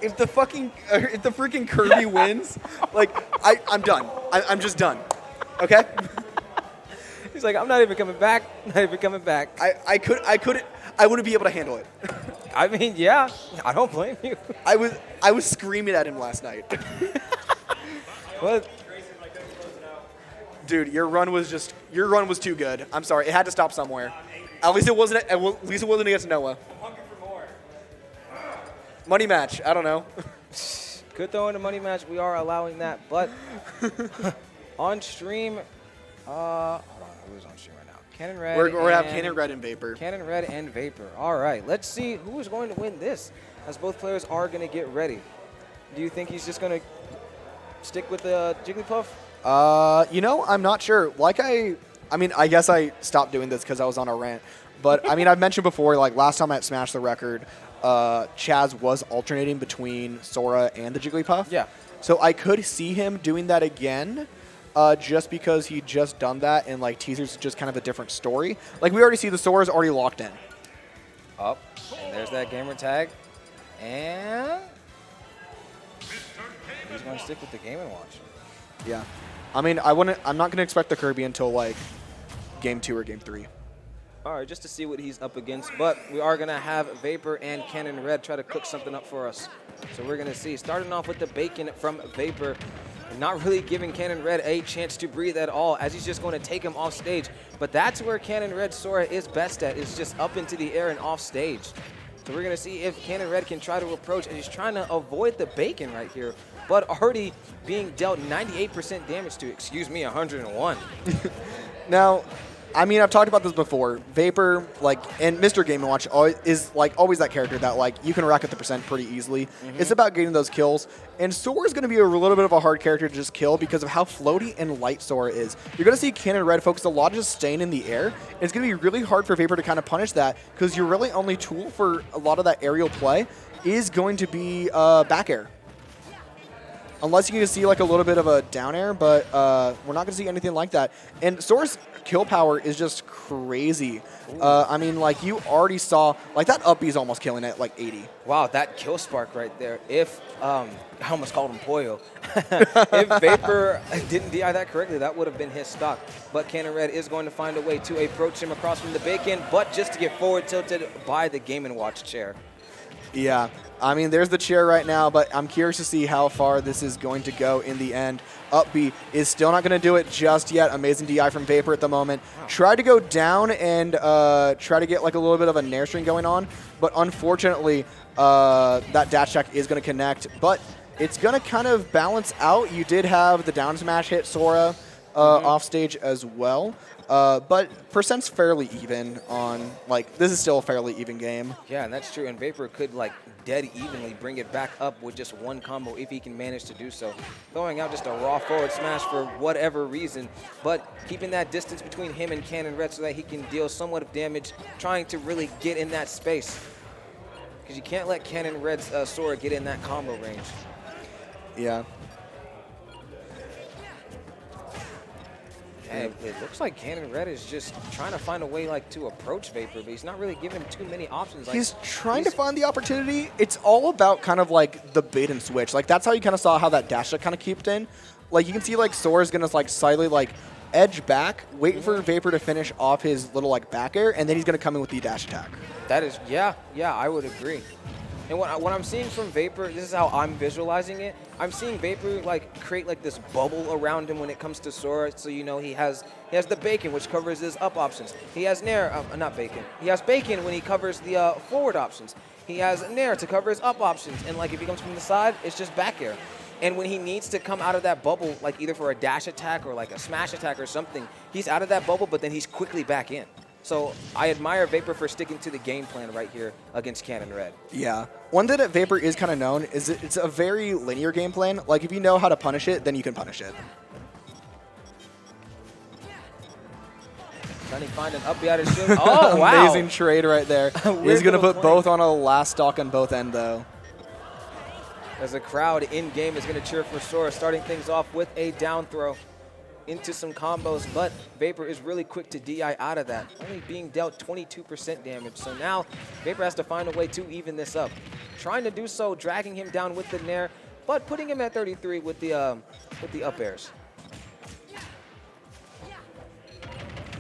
if the freaking Kirby wins, like I'm done. I'm just done. Okay. He's like, I'm not even coming back. Not even coming back. I wouldn't be able to handle it. I mean, yeah, I don't blame you. I was screaming at him last night. What? Dude, your run was too good. I'm sorry, it had to stop somewhere. At least it wasn't against Noah. Money match. I don't know. Could throw in a money match. We are allowing that, but on stream, hold on, who's on stream right now? Cannon Red. We're gonna have Cannon Red and Vapor. Cannon Red and Vapor. All right, let's see who is going to win this, as both players are going to get ready. Do you think he's just going to stick with the Jigglypuff? I'm not sure. I guess I stopped doing this because I was on a rant. But, I've mentioned before, like, last time at Smash the Record, Chaz was alternating between Sora and the Jigglypuff. Yeah. So I could see him doing that again, just because he just done that, and, like, Teaser's just kind of a different story. Like, we already see the Sora's already locked in. Up, and there's that gamer tag. And he's going to stick with the Game & Watch. Yeah. I'm not going to expect the Kirby until, like, Game 2 or Game 3. All right, just to see what he's up against. But we are going to have Vapor and Cannon Red try to cook something up for us. So we're going to see. Starting off with the bacon from Vapor. Not really giving Cannon Red a chance to breathe at all, as he's just going to take him off stage. But that's where Cannon Red Sora is best at, is just up into the air and off stage. So we're going to see if Cannon Red can try to approach, and he's trying to avoid the bacon right here, but already being dealt 98% damage to, 101. Now, I've talked about this before. Vapor, and Mr. Game & Watch is, always that character that, you can rack up the percent pretty easily. Mm-hmm. It's about getting those kills. And Sora's going to be a little bit of a hard character to just kill because of how floaty and light Sora is. You're going to see Cannon Red focus a lot just staying in the air. And it's going to be really hard for Vapor to kind of punish that because your really only tool for a lot of that aerial play is going to be back air. Unless you can see, a little bit of a down air, but we're not going to see anything like that. And Sora's kill power is just crazy. You already saw, that up B is almost killing it at, 80. Wow, that kill spark right there. If, I almost called him Poyo. If Vapor didn't DI that correctly, that would have been his stock. But Cannon Red is going to find a way to approach him across from the bacon, but just to get forward tilted by the Game & Watch chair. Yeah, there's the chair right now, but I'm curious to see how far this is going to go in the end. Up B is still not going to do it just yet. Amazing DI from Vapor at the moment. Wow. Tried to go down and try to get a little bit of a nair string going on, but unfortunately that dash attack is going to connect, but it's going to kind of balance out. You did have the down smash hit Sora off stage as well. But percent's fairly even on, this is still a fairly even game. Yeah, and that's true. And Vapor could, dead evenly bring it back up with just one combo if he can manage to do so. Throwing out just a raw forward smash for whatever reason, but keeping that distance between him and Cannon Red so that he can deal somewhat of damage, trying to really get in that space. Because you can't let Cannon Red's Sora get in that combo range. Yeah. And it looks like Cannon Red is just trying to find a way to approach Vapor, but he's not really giving him too many options. He's trying to find the opportunity. It's all about kind of the bait and switch. That's how you kind of saw how that dash kind of kept in. You can see Sora's going to slightly edge back, wait for Vapor to finish off his little back air, and then he's going to come in with the dash attack. That is, yeah, I would agree. And what I'm seeing from Vapor, this is how I'm visualizing it. I'm seeing Vapor create this bubble around him when it comes to Sora. So he has the bacon, which covers his up options. He has nair, not bacon. He has bacon when he covers the forward options. He has nair to cover his up options. And if he comes from the side, it's just back air. And when he needs to come out of that bubble, either for a dash attack or a smash attack or something, he's out of that bubble, but then he's quickly back in. So I admire Vapor for sticking to the game plan right here against Cannon Red. Yeah. One thing that Vapor is kind of known is it's a very linear game plan. If you know how to punish it, then you can punish it. Trying to find an up B out of shield. Oh, wow. Amazing trade right there. He's going to put both on a last stock on both end, though. As the crowd in-game is going to cheer for Sora, starting things off with a down throw. into some combos, but Vapor is really quick to DI out of that, only being dealt 22% damage. So now Vapor has to find a way to even this up. Trying to do so, dragging him down with the Nair, but putting him at 33 with the up airs.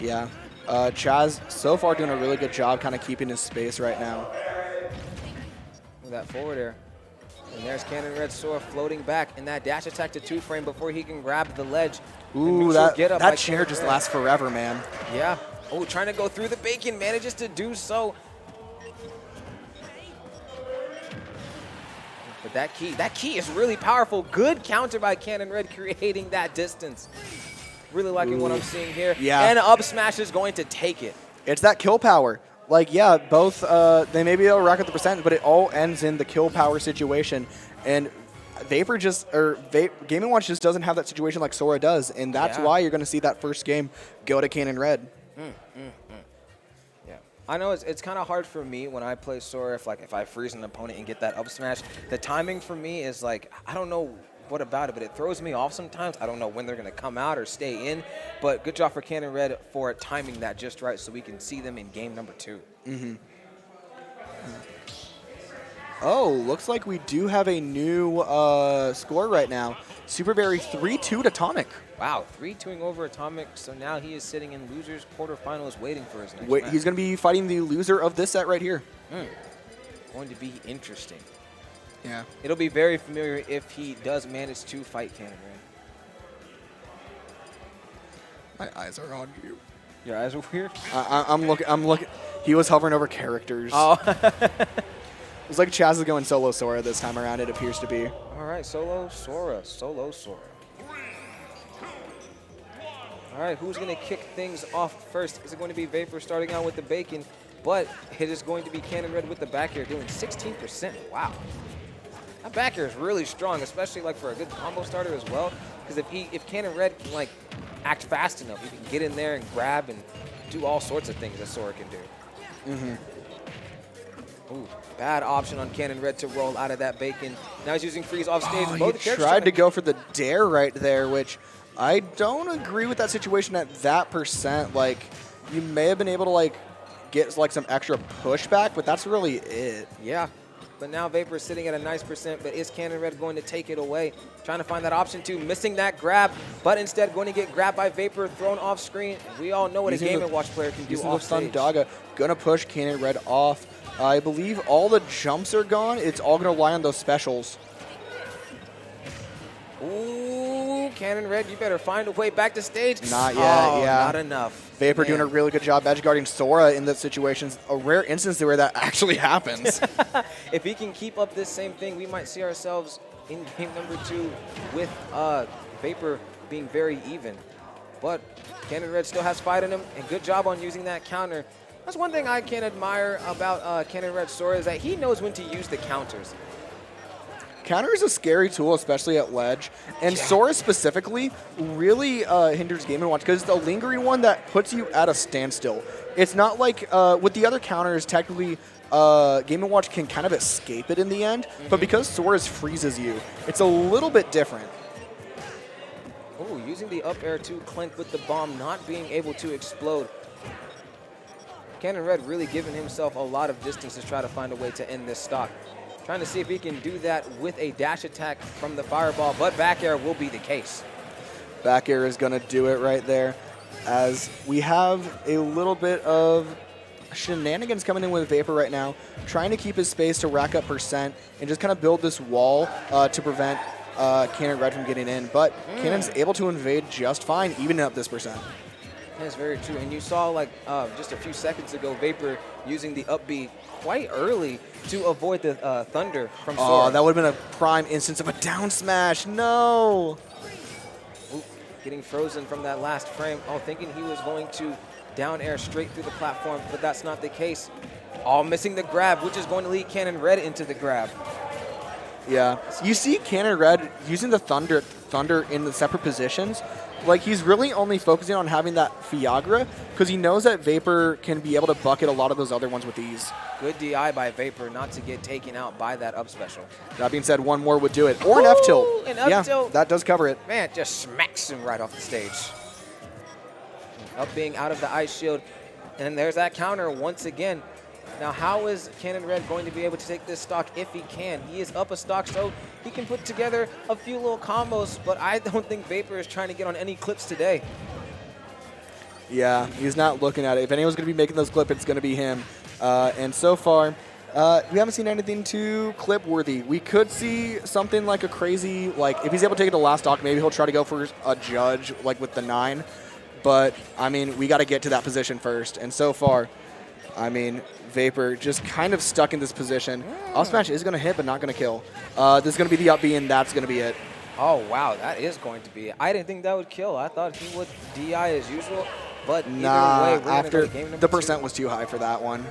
Yeah. Chaz so far doing a really good job kind of keeping his space right now. With that forward air. And there's Cannon Red Sora floating back in that dash attack to 2-frame before he can grab the ledge. Ooh, that chair just lasts forever, man. Yeah. Oh, trying to go through the bacon, manages to do so. But that key is really powerful. Good counter by Cannon Red, creating that distance. Really liking what I'm seeing here. Yeah. And up smash is going to take it. It's that kill power. Like, yeah, both, they may be able to rack up the percent, but it all ends in the kill power situation. And Vapor Game & Watch just doesn't have that situation like Sora does. And that's why you're going to see that first game go to Cannon Red. Yeah. I know it's kind of hard for me when I play Sora if I freeze an opponent and get that up smash. The timing for me is like, I don't know what about it, but it throws me off sometimes. I don't know when they're going to come out or stay in, but good job for Cannon Red for timing that just right so we can see them in game number 2. Oh, looks like we do have a new score right now. Super Berry 3-2 to Atomic. Wow, 3-2ing over Atomic, so now he is sitting in losers quarterfinals waiting for his next match. He's going to be fighting the loser of this set right here. Going to be interesting. Yeah. It'll be very familiar if he does manage to fight Cannon Red. My eyes are on you. Your eyes are weird? I'm looking. He was hovering over characters. Oh. It's like Chaz is going solo Sora this time around, it appears to be. All right, solo Sora. All right, who's going to kick things off first? Is it going to be Vapor starting out with the bacon? But it is going to be Cannon Red with the back air doing 16%. Wow. That back air is really strong, especially like for a good combo starter as well. Because if Cannon Red can like act fast enough, he can get in there and grab and do all sorts of things that Sora can do. Ooh, bad option on Cannon Red to roll out of that bacon. Now he's using freeze off stage. He tried to go for the dare right there, which I don't agree with that situation at that percent. Like, you may have been able to like get like some extra pushback, but that's really it. Yeah. But now Vapor is sitting at a nice percent, but is Cannon Red going to take it away? Trying to find that option too, missing that grab, but instead going to get grabbed by Vapor, thrown off screen. We all know what a Game & Watch player can do off stage. Thundaga, gonna push Cannon Red off. I believe all the jumps are gone. It's all gonna rely on those specials. Ooh, Cannon Red, you better find a way back to stage. Not yet, yeah. Not enough. Vapor doing a really good job edge guarding Sora in that situation. A rare instance where that actually happens. If he can keep up this same thing, we might see ourselves in game number 2 with Vapor being very even. But Cannon Red still has fight in him, and good job on using that counter. That's one thing I can admire about Cannon Red Sora is that he knows when to use the counters. Counter is a scary tool, especially at ledge. And Sora specifically really hinders Game & Watch because it's a lingering one that puts you at a standstill. It's not like with the other counters, technically Game & Watch can kind of escape it in the end. But because Sora's freezes you, it's a little bit different. Oh, using the up air to clink with the bomb, not being able to explode. Cannon Red really giving himself a lot of distance to try to find a way to end this stock. Trying to see if he can do that with a dash attack from the fireball, but back air will be the case. Back air is going to do it right there, as we have a little bit of shenanigans coming in with Vapor right now, trying to keep his space to rack up percent and just kind of build this wall to prevent Cannon Red from getting in. But Cannon's able to invade just fine, evening up this percent. That's very true. And you saw like just a few seconds ago, Vapor using the up B quite early to avoid the thunder from Sora. Oh, that would have been a prime instance of a down smash. No. Ooh, getting frozen from that last frame. Oh, thinking he was going to down air straight through the platform, but that's not the case. Oh, missing the grab, which is going to lead Cannon Red into the grab. Yeah. You see Cannon Red using the thunder in the separate positions. Like, he's really only focusing on having that Fiagra because he knows that Vapor can be able to bucket a lot of those other ones with ease. Good DI by Vapor not to get taken out by that up special. That being said, one more would do it. Or an F-tilt. An up tilt. That does cover it. Man, it just smacks him right off the stage. Up being out of the ice shield. And there's that counter once again. Now, how is Cannon Red going to be able to take this stock if he can? He is up a stock, so he can put together a few little combos, but I don't think Vapor is trying to get on any clips today. Yeah, he's not looking at it. If anyone's going to be making those clips, it's going to be him. And so far, we haven't seen anything too clip-worthy. We could see something like a crazy, like if he's able to take it to last stock, maybe he'll try to go for a judge, like with the 9. But, I mean, we got to get to that position first. And so far, I mean, Vapor just kind of stuck in this position. Up smash is going to hit, but not going to kill. This is going to be the up B, and that's going to be it. Oh, wow, that is going to be it. I didn't think that would kill. I thought he would DI as usual, but either way, we're after going to game number the 2. percent was too high for that one.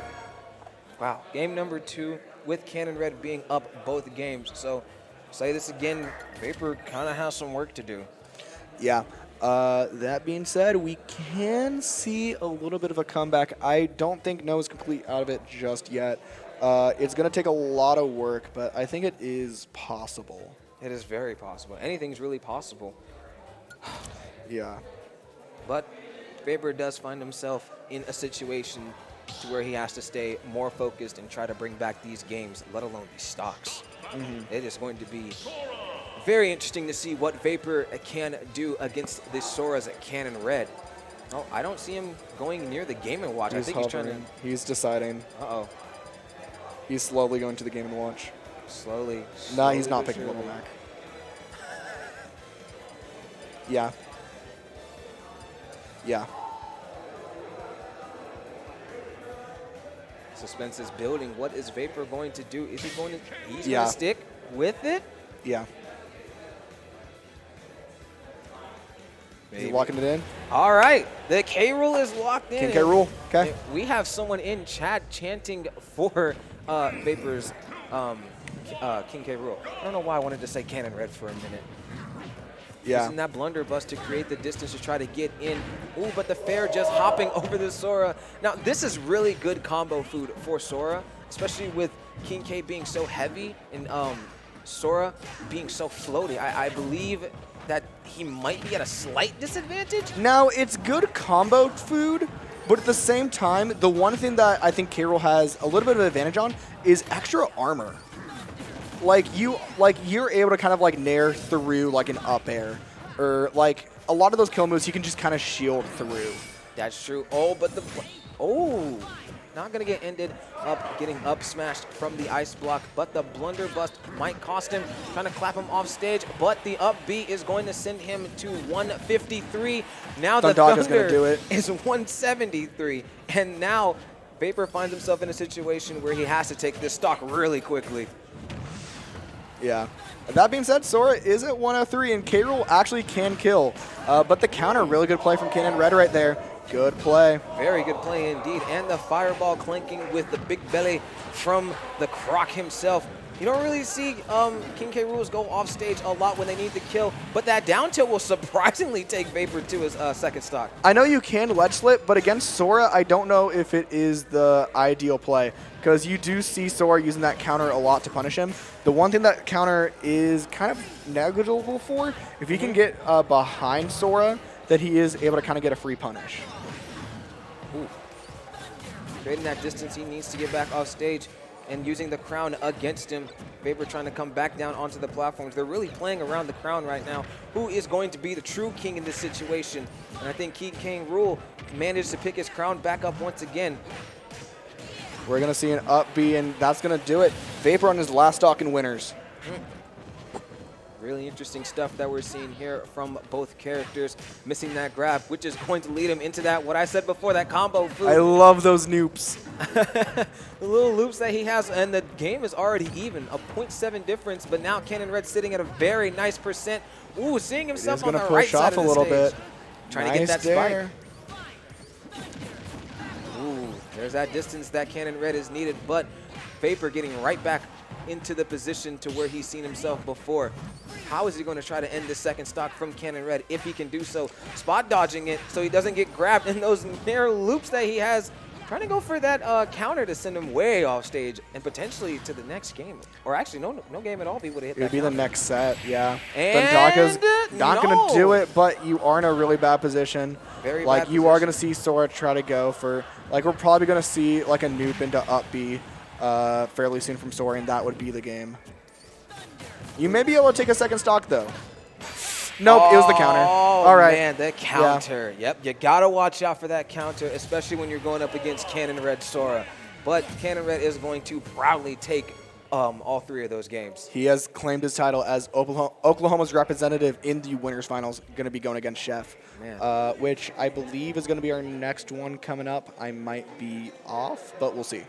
Wow, game number 2 with Cannon Red being up both games. So, say this again, Vapor kind of has some work to do. Yeah. That being said, we can see a little bit of a comeback. I don't think Noah's complete out of it just yet. It's going to take a lot of work, but I think it is possible. It is very possible. Anything's really possible. Yeah. But Vapor does find himself in a situation to where he has to stay more focused and try to bring back these games, let alone these stocks. It is going to be very interesting to see what Vapor can do against the Sora's Cannon Red. Oh, I don't see him going near the Game & Watch. I think he's trying to... He's deciding. Uh-oh. He's slowly going to the Game & Watch. Slowly. Nah, he's not picking Little Mac. Yeah. Yeah. Suspense is building. What is Vapor going to do? Is he going to... He's Yeah. going to stick with it? Yeah. Maybe. Is he locking it in? All right. The K rule is locked in. King K rule. Okay. We have someone in chat chanting for Vapor's King K rule. I don't know why I wanted to say Cannon Red for a minute. Yeah. Using that blunderbuss to create the distance to try to get in. Ooh, but the fair just hopping over the Sora. Now, this is really good combo food for Sora, especially with King K being so heavy and Sora being so floaty. I believe that he might be at a slight disadvantage. Now, it's good combo food, but at the same time, the one thing that I think K-Rool has a little bit of an advantage on is extra armor. Like you're able to kind of like nair through like an up air, or like a lot of those kill moves you can just kind of shield through. That's true. Oh, but the not gonna get ended up getting up smashed from the ice block, but the blunderbuss might cost him. Trying to clap him off stage, but the up B is going to send him to 153. Now the Thunder is Thunder gonna do it. is 173, and now Vapor finds himself in a situation where he has to take this stock really quickly. Yeah. That being said, Sora is at 103, and K-Rool actually can kill. But the counter, really good play from Cannon Red right there. Good play. Very good play indeed. And the fireball clanking with the big belly from the Croc himself. You don't really see King K. Rool's go off stage a lot when they need to kill, but that down tilt will surprisingly take Vapor to his second stock. I know you can ledge slip, but against Sora, I don't know if it is the ideal play, because you do see Sora using that counter a lot to punish him. The one thing that counter is kind of negligible for, if he can get behind Sora, that he is able to kind of get a free punish. Ooh. Creating that distance, he needs to get back off stage. And using the crown against him, Vapor trying to come back down onto the platforms. They're really playing around the crown right now. Who is going to be the true king in this situation? And I think King K. Rool managed to pick his crown back up once again. We're going to see an up B, and that's going to do it. Vapor on his last stock in winners. Really interesting stuff that we're seeing here from both characters. Missing that grab, which is going to lead him into that, what I said before, that combo food. I love those noops. The little loops that he has, and the game is already even, a 0.7 difference, but now Cannon Red sitting at a very nice percent. Ooh, seeing himself on the right side of the stage. He's going to push off a little bit. Trying to get that spike. Ooh, there's that distance that Cannon Red is needed, but Vapor getting right back into the position to where he's seen himself before. How is he going to try to end this second stock from Cannon Red if he can do so? Spot dodging it so he doesn't get grabbed, and those narrow loops that he has Trying to go for that counter to send him way off stage and potentially to the next game. Or actually, no game at all. He would have hit It would that be the counter. next set, yeah. And Dundaka's not going to do no. it, but you are in a really bad position. Very like, bad you are position. going to see Sora try to go for, like, we're probably going to see, like, a noob into up B fairly soon from Sora, and that would be the game. You may be able to take a second stock, though. Nope, it was the counter. Oh, All right. man, the counter. Yep, you got to watch out for that counter, especially when you're going up against Cannon Red Sora. But Cannon Red is going to proudly take all 3 of those games. He has claimed his title as Oklahoma's representative in the winners finals, going to be going against Chef, which I believe is going to be our next one coming up. I might be off, but we'll see.